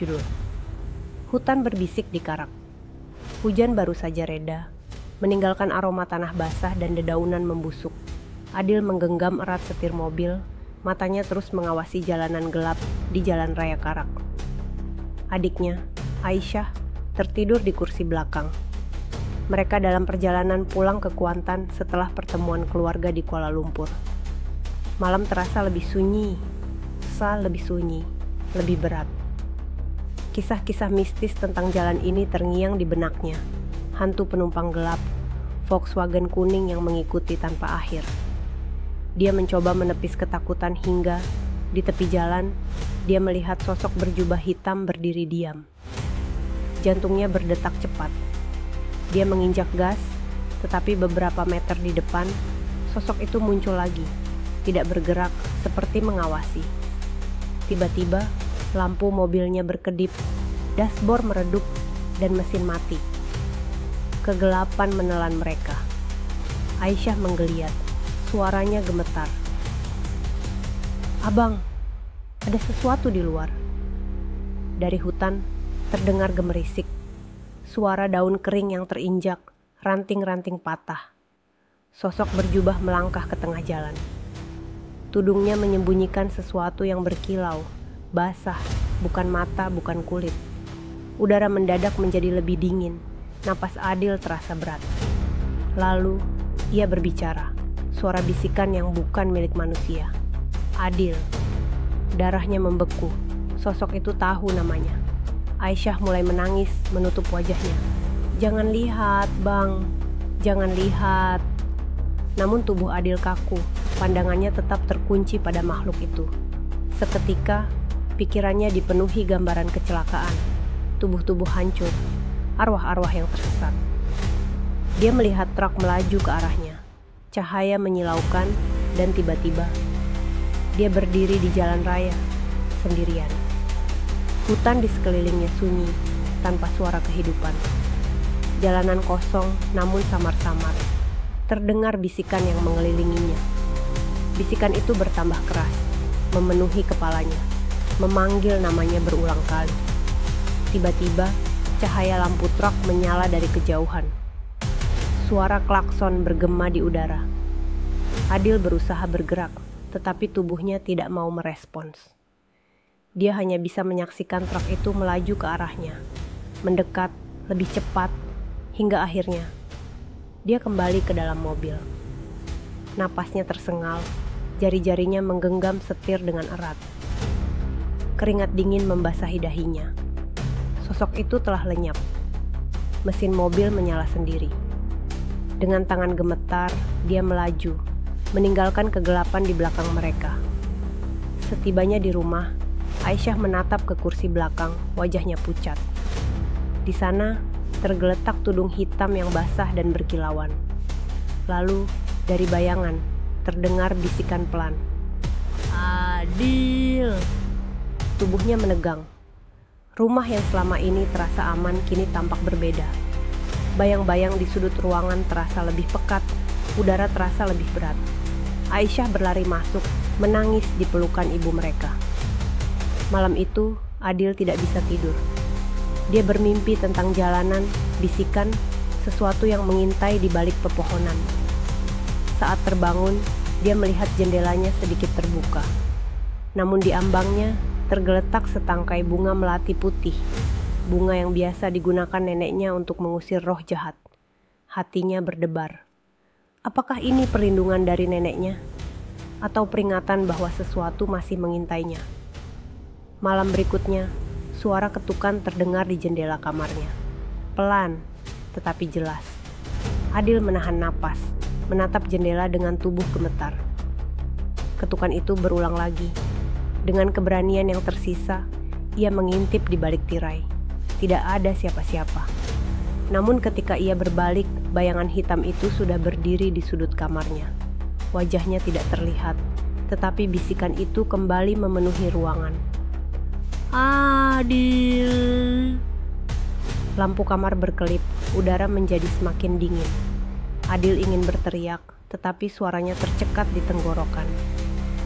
berjudul Hutan Berbisik di Karak. Hujan baru saja reda, meninggalkan aroma tanah basah dan dedaunan membusuk. Adil menggenggam erat setir mobil, matanya terus mengawasi jalanan gelap di jalan raya Karak. Adiknya, Aisyah, tertidur di kursi belakang. Mereka dalam perjalanan pulang ke Kuantan setelah pertemuan keluarga di Kuala Lumpur. Malam terasa lebih sunyi, lebih sunyi, lebih berat. Kisah-kisah mistis tentang jalan ini terngiang di benaknya. Hantu penumpang gelap, Volkswagen kuning yang mengikuti tanpa akhir. Dia mencoba menepis ketakutan hingga di tepi jalan, dia melihat sosok berjubah hitam berdiri diam. Jantungnya berdetak cepat. Dia menginjak gas, tetapi beberapa meter di depan, sosok itu muncul lagi, tidak bergerak seperti mengawasi. Tiba-tiba, lampu mobilnya berkedip, dashboard meredup, dan mesin mati. Kegelapan menelan mereka. Aisyah menggeliat, suaranya gemetar. "Abang, ada sesuatu di luar." Dari hutan, terdengar gemerisik. Suara daun kering yang terinjak, ranting-ranting patah. Sosok berjubah melangkah ke tengah jalan. Tudungnya menyembunyikan sesuatu yang berkilau, basah, bukan mata, bukan kulit. Udara mendadak menjadi lebih dingin, napas Adil terasa berat. Lalu, ia berbicara, suara bisikan yang bukan milik manusia. Adil. Darahnya membeku, sosok itu tahu namanya. Aisyah mulai menangis, menutup wajahnya. "Jangan lihat, Bang. Jangan lihat." Namun tubuh Adil kaku, pandangannya tetap terkunci pada makhluk itu. Seketika, pikirannya dipenuhi gambaran kecelakaan, tubuh-tubuh hancur, arwah-arwah yang tersesat. Dia melihat truk melaju ke arahnya, cahaya menyilaukan, dan tiba-tiba, dia berdiri di jalan raya, sendirian. Hutan di sekelilingnya sunyi, tanpa suara kehidupan. Jalanan kosong, namun samar-samar. Terdengar bisikan yang mengelilinginya. Bisikan itu bertambah keras, memenuhi kepalanya, memanggil namanya berulang kali. Tiba-tiba, cahaya lampu truk menyala dari kejauhan. Suara klakson bergema di udara. Adil berusaha bergerak, tetapi tubuhnya tidak mau merespons. Dia hanya bisa menyaksikan truk itu melaju ke arahnya, mendekat, lebih cepat, hingga akhirnya dia kembali ke dalam mobil. Napasnya tersengal, jari-jarinya menggenggam setir dengan erat. Keringat dingin membasahi dahinya. Sosok itu telah lenyap. Mesin mobil menyala sendiri. Dengan tangan gemetar, dia melaju, meninggalkan kegelapan di belakang mereka. Setibanya di rumah, Aisyah menatap ke kursi belakang, wajahnya pucat. Di sana, tergeletak tudung hitam yang basah dan berkilauan. Lalu, dari bayangan, terdengar bisikan pelan. "Adil!" Tubuhnya menegang. Rumah yang selama ini terasa aman kini tampak berbeda. Bayang-bayang di sudut ruangan terasa lebih pekat, udara terasa lebih berat. Aisyah berlari masuk, menangis di pelukan ibu mereka. Malam itu, Adil tidak bisa tidur. Dia bermimpi tentang jalanan, bisikan, sesuatu yang mengintai di balik pepohonan. Saat terbangun, dia melihat jendelanya sedikit terbuka. Namun di ambangnya, tergeletak setangkai bunga melati putih. Bunga yang biasa digunakan neneknya untuk mengusir roh jahat. Hatinya berdebar. Apakah ini perlindungan dari neneknya? Atau peringatan bahwa sesuatu masih mengintainya? Malam berikutnya, suara ketukan terdengar di jendela kamarnya. Pelan, tetapi jelas. Adil menahan napas, menatap jendela dengan tubuh gemetar. Ketukan itu berulang lagi. Dengan keberanian yang tersisa, ia mengintip di balik tirai. Tidak ada siapa-siapa. Namun ketika ia berbalik, bayangan hitam itu sudah berdiri di sudut kamarnya. Wajahnya tidak terlihat, tetapi bisikan itu kembali memenuhi ruangan. "Adil!" Lampu kamar berkelip, udara menjadi semakin dingin. Adil ingin berteriak, tetapi suaranya tercekat di tenggorokan.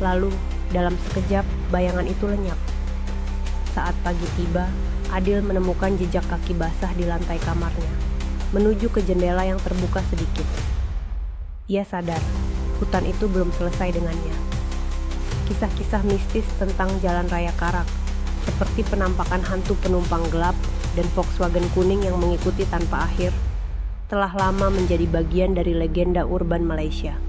Lalu, dalam sekejap, bayangan itu lenyap. Saat pagi tiba, Adil menemukan jejak kaki basah di lantai kamarnya, menuju ke jendela yang terbuka sedikit. Ia sadar, hutan itu belum selesai dengannya. Kisah-kisah mistis tentang jalan raya karak, seperti penampakan hantu penumpang gelap dan Volkswagen kuning yang mengikuti tanpa akhir, telah lama menjadi bagian dari legenda urban Malaysia.